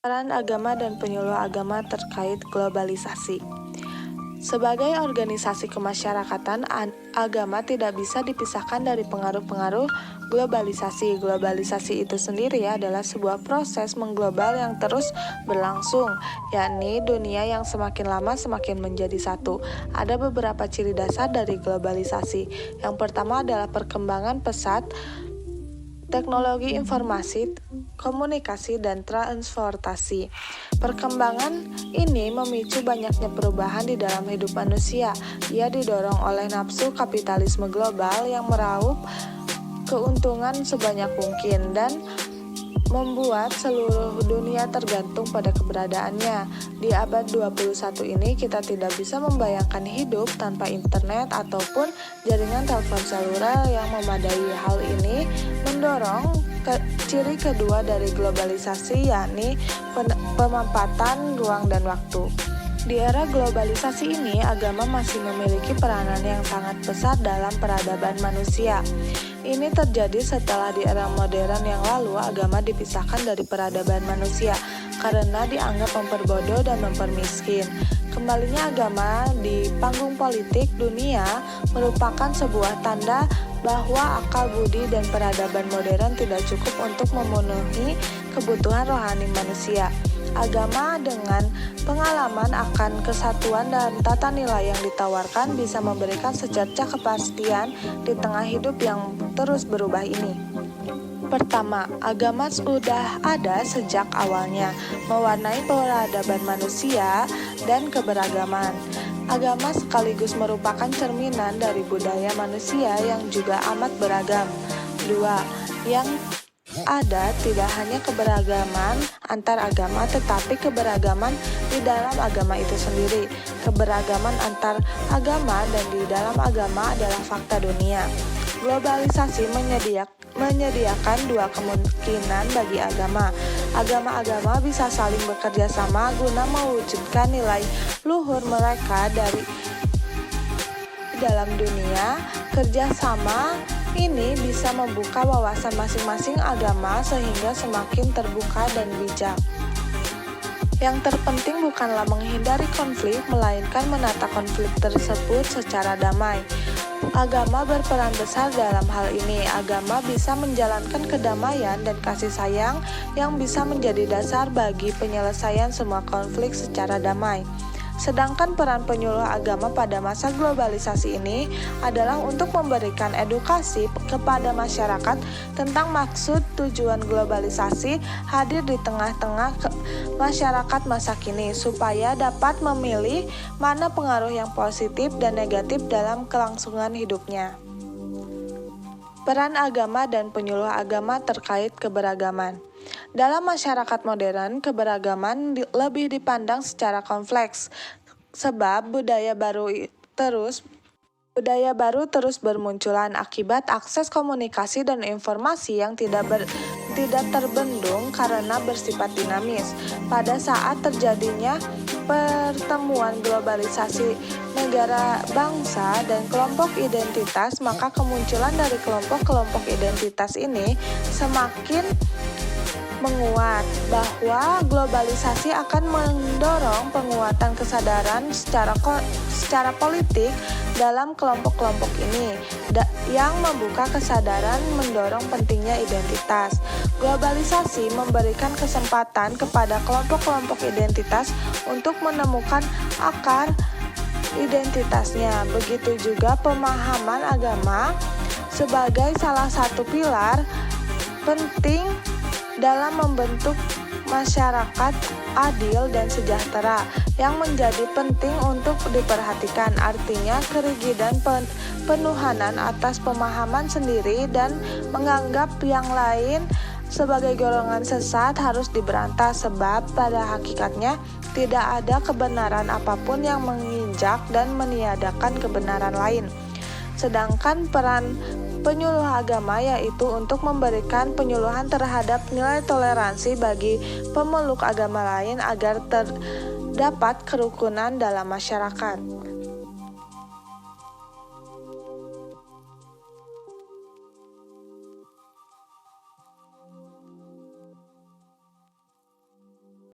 Peran agama dan penyuluh agama terkait globalisasi. Sebagai organisasi kemasyarakatan, agama tidak bisa dipisahkan dari pengaruh-pengaruh globalisasi. Globalisasi itu sendiri adalah sebuah proses mengglobal yang terus berlangsung, yakni dunia yang semakin lama semakin menjadi satu. Ada beberapa ciri dasar dari globalisasi. Yang pertama adalah perkembangan pesat teknologi informasi, komunikasi, dan transportasi. Perkembangan ini memicu banyaknya perubahan di dalam hidup manusia. Ia didorong oleh nafsu kapitalisme global yang meraup keuntungan sebanyak mungkin dan membuat seluruh dunia tergantung pada keberadaannya. Di abad 21 ini kita tidak bisa membayangkan hidup tanpa internet ataupun jaringan telepon seluler yang memadai. Hal ini mendorong ciri kedua dari globalisasi, yakni pemampatan ruang dan waktu. Di era globalisasi ini, agama masih memiliki peranan yang sangat besar dalam peradaban manusia. Ini terjadi setelah di era modern yang lalu agama dipisahkan dari peradaban manusia karena dianggap memperbodoh dan mempermiskin. Kembalinya agama di panggung politik dunia merupakan sebuah tanda bahwa akal budi dan peradaban modern tidak cukup untuk memenuhi kebutuhan rohani manusia. Agama dengan pengalaman akan kesatuan dan tata nilai yang ditawarkan bisa memberikan secercah kepastian di tengah hidup yang terus berubah ini. Pertama, agama sudah ada sejak awalnya, mewarnai peradaban manusia dan keberagaman. Agama sekaligus merupakan cerminan dari budaya manusia yang juga amat beragam. Dua, yang ada tidak hanya keberagaman antar agama, tetapi keberagaman di dalam agama itu sendiri. Keberagaman antar agama dan di dalam agama adalah fakta dunia. Globalisasi menyediakan dua kemungkinan bagi agama. Agama-agama bisa saling bekerja sama guna mewujudkan nilai luhur mereka dari dalam dunia. Kerjasama ini bisa membuka wawasan masing-masing agama sehingga semakin terbuka dan bijak. Yang terpenting bukanlah menghindari konflik, melainkan menata konflik tersebut secara damai. Agama berperan besar dalam hal ini. Agama bisa menjalankan kedamaian dan kasih sayang yang bisa menjadi dasar bagi penyelesaian semua konflik secara damai. Sedangkan peran penyuluh agama pada masa globalisasi ini adalah untuk memberikan edukasi kepada masyarakat tentang maksud tujuan globalisasi hadir di tengah-tengah masyarakat masa kini supaya dapat memilih mana pengaruh yang positif dan negatif dalam kelangsungan hidupnya. Peran agama dan penyuluh agama terkait keberagaman. Dalam masyarakat modern, keberagaman lebih dipandang secara kompleks, sebab budaya baru terus bermunculan akibat akses komunikasi dan informasi yang tidak terbendung karena bersifat dinamis. Pada saat terjadinya pertemuan globalisasi negara, bangsa, dan kelompok identitas, maka kemunculan dari kelompok-kelompok identitas ini semakin menguat bahwa globalisasi akan mendorong penguatan kesadaran secara politik dalam kelompok-kelompok ini yang membuka kesadaran mendorong pentingnya identitas. Globalisasi memberikan kesempatan kepada kelompok-kelompok identitas untuk menemukan akar identitasnya. Begitu juga pemahaman agama sebagai salah satu pilar penting dalam membentuk masyarakat adil dan sejahtera yang menjadi penting untuk diperhatikan. Artinya kerigidan penuhanan atas pemahaman sendiri dan menganggap yang lain sebagai golongan sesat harus diberantas, sebab pada hakikatnya tidak ada kebenaran apapun yang menginjak dan meniadakan kebenaran lain. Sedangkan peran penyuluh agama yaitu untuk memberikan penyuluhan terhadap nilai toleransi bagi pemeluk agama lain agar terdapat kerukunan dalam masyarakat.